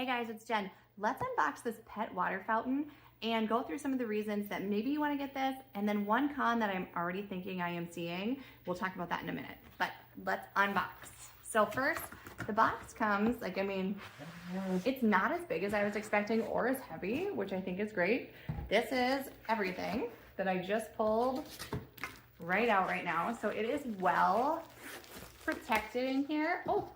Hey guys, it's Jen. Let's unbox this pet water fountain and go through some of the reasons that maybe you want to get this, and then one con that I'm already thinking I am seeing. We'll talk about that in a minute, but let's unbox. So first, the box comes, it's not as big as I was expecting or as heavy, which I think is great. This is everything that I just pulled right out right now. So it is well protected in here. Oh,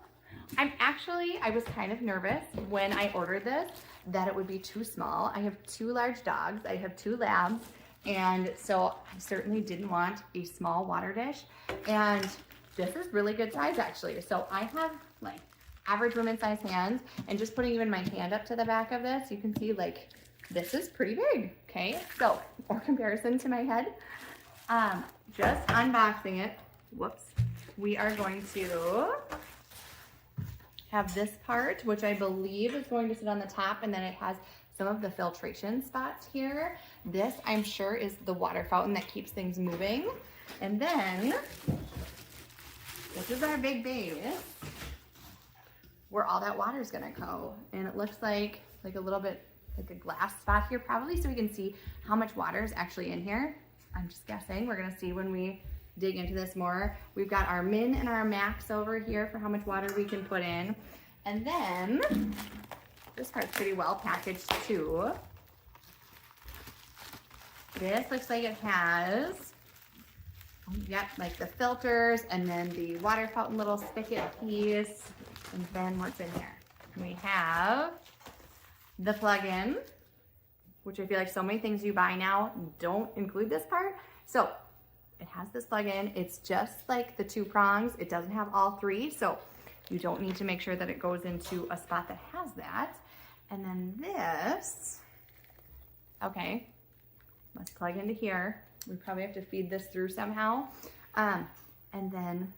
I was kind of nervous when I ordered this that it would be too small. I have 2 large dogs. I have 2 labs. And so I certainly didn't want a small water dish. And this is really good size actually. So I have like average women's size hands, and just putting even my hand up to the back of this, you can see like this is pretty big. Okay. So for comparison to my head, just unboxing it. Whoops. We are going to have this part, which I believe is going to sit on the top, and then it has some of the filtration spots here. This, I'm sure, is the water fountain that keeps things moving. And then this is our big base where all that water is gonna go. And it looks like a little bit like a glass spot here probably, so we can see how much water is actually in here. I'm just guessing. We're gonna see when we dig into this more. We've got our min and our max over here for how much water we can put in. And then this part's pretty well packaged too. This looks like it has, like the filters, and then the water fountain little spigot piece, and then what's in here? We have the plug-in, which I feel like so many things you buy now don't include this part. So it has this plug-in. It's just like the 2 prongs. It doesn't have all 3, so you don't need to make sure that it goes into a spot that has that. And then this, okay, let's plug into here. We probably have to feed this through somehow, and then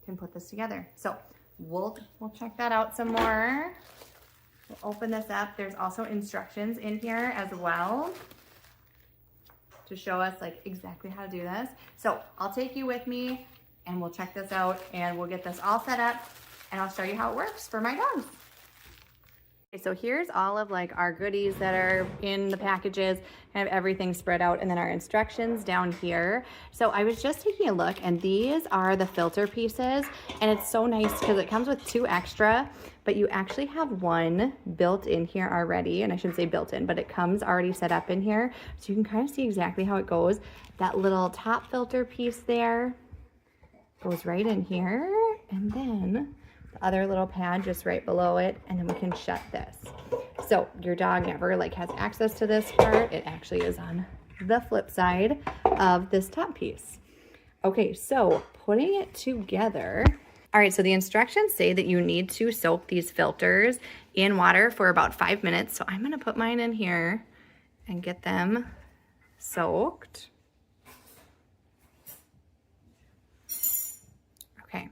can put this together. So we'll check that out some more. We'll open this up. There's also instructions in here as well to show us like exactly how to do this. So I'll take you with me and we'll check this out, and we'll get this all set up, and I'll show you how it works for my dogs. Okay, so here's all of like our goodies that are in the packages, kind of everything spread out, and then our instructions down here. So I was just taking a look, and these are the filter pieces, and it's so nice because it comes with 2 extra, but you actually have 1 built in here already. And I shouldn't say built in, but it comes already set up in here, so you can kind of see exactly how it goes. That little top filter piece there goes right in here, and then the other little pad just right below it, and then we can shut this. So your dog never like has access to this part. It actually is on the flip side of this top piece. Okay, so putting it together. All right, so the instructions say that you need to soak these filters in water for about 5 minutes. So I'm gonna put mine in here and get them soaked. Okay.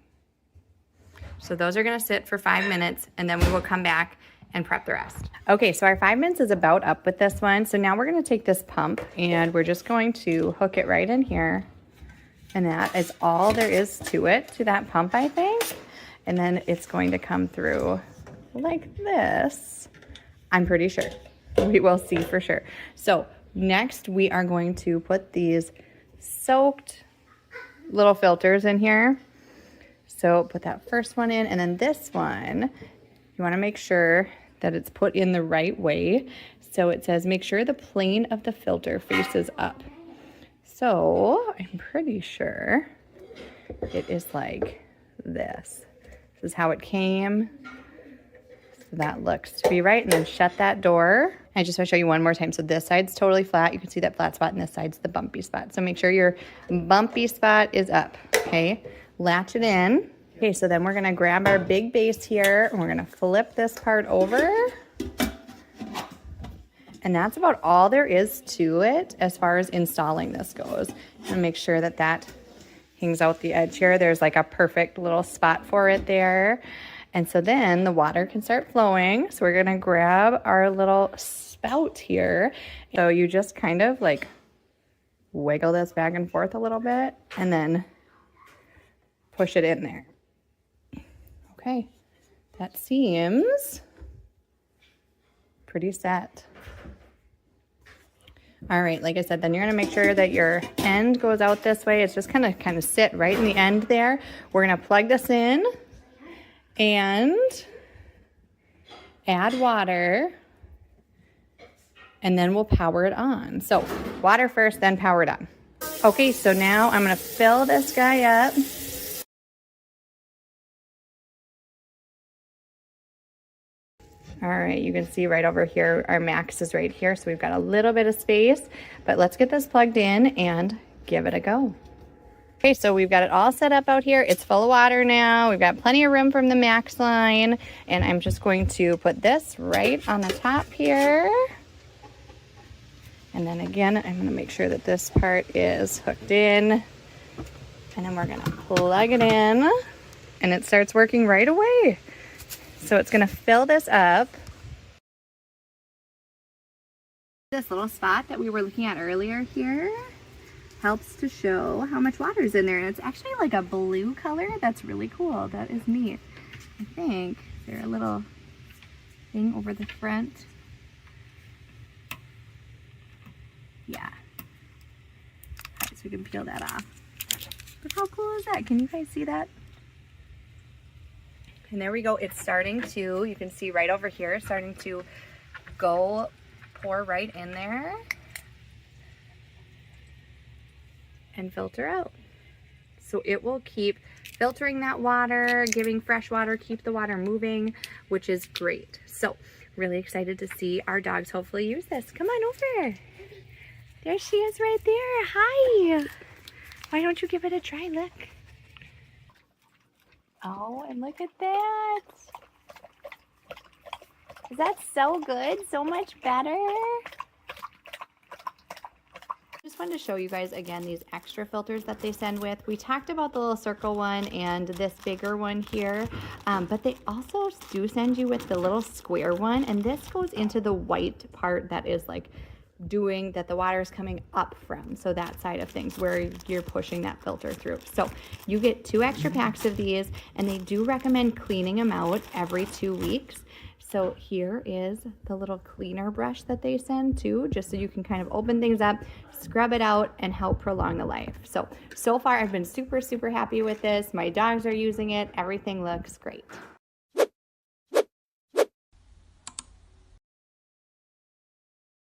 So those are gonna sit for 5 minutes, and then we will come back and prep the rest. Okay, so our 5 minutes is about up with this one. So now we're gonna take this pump, and we're just going to hook it right in here. And that is all there is to it, to that pump, I think. And then it's going to come through like this. I'm pretty sure. We will see for sure. So next we are going to put these soaked little filters in here. So put that first one in, and then this one, you want to make sure that it's put in the right way. So it says, make sure the plane of the filter faces up. So I'm pretty sure it is like this. This is how it came. So that looks to be right. And then shut that door. I just want to show you one more time. So this side's totally flat. You can see that flat spot, and this side's the bumpy spot. So make sure your bumpy spot is up, okay? Latch it in. Okay, so then we're gonna grab our big base here, and we're gonna flip this part over. And that's about all there is to it as far as installing this goes. And make sure that that hangs out the edge here. There's like a perfect little spot for it there. And so then the water can start flowing. So we're gonna grab our little spout here. So you just kind of like wiggle this back and forth a little bit, and then push it in there. Okay, that seems pretty set. All right, like I said, then you're gonna make sure that your end goes out this way. It's just kind of sit right in the end there. We're gonna plug this in and add water, and then we'll power it on. So water first, then power it on. Okay, so now I'm gonna fill this guy up. All right, you can see right over here, our max is right here, so we've got a little bit of space, but let's get this plugged in and give it a go. Okay, so we've got it all set up out here. It's full of water now. We've got plenty of room from the max line, and I'm just going to put this right on the top here. And then again, I'm gonna make sure that this part is hooked in, and then we're gonna plug it in, and it starts working right away. So it's gonna fill this up. This little spot that we were looking at earlier here helps to show how much water is in there. And it's actually like a blue color. That's really cool. That is neat. I think there's a little thing over the front. Yeah. Okay, so we can peel that off. Look how cool is that? Can you guys see that? And there we go. It's starting to, you can see right over here, starting to go pour right in there and filter out. So it will keep filtering that water, giving fresh water, keep the water moving, which is great. So really excited to see our dogs hopefully use this. Come on over. There she is right there. Hi. Why don't you give it a try? Look. Oh, and look at that. Is that so good? So much better. Just wanted to show you guys again these extra filters that they send with. We talked about the little circle one and this bigger one here, but they also do send you with the little square one, and this goes into the white part that is like doing that the water is coming up from, so that side of things where you're pushing that filter through. So you get 2 extra packs of these, and they do recommend cleaning them out every 2 weeks. So here is the little cleaner brush that they send too, just so you can kind of open things up, scrub it out, and help prolong the life. So far I've been super happy with this. My dogs are using it. Everything looks great.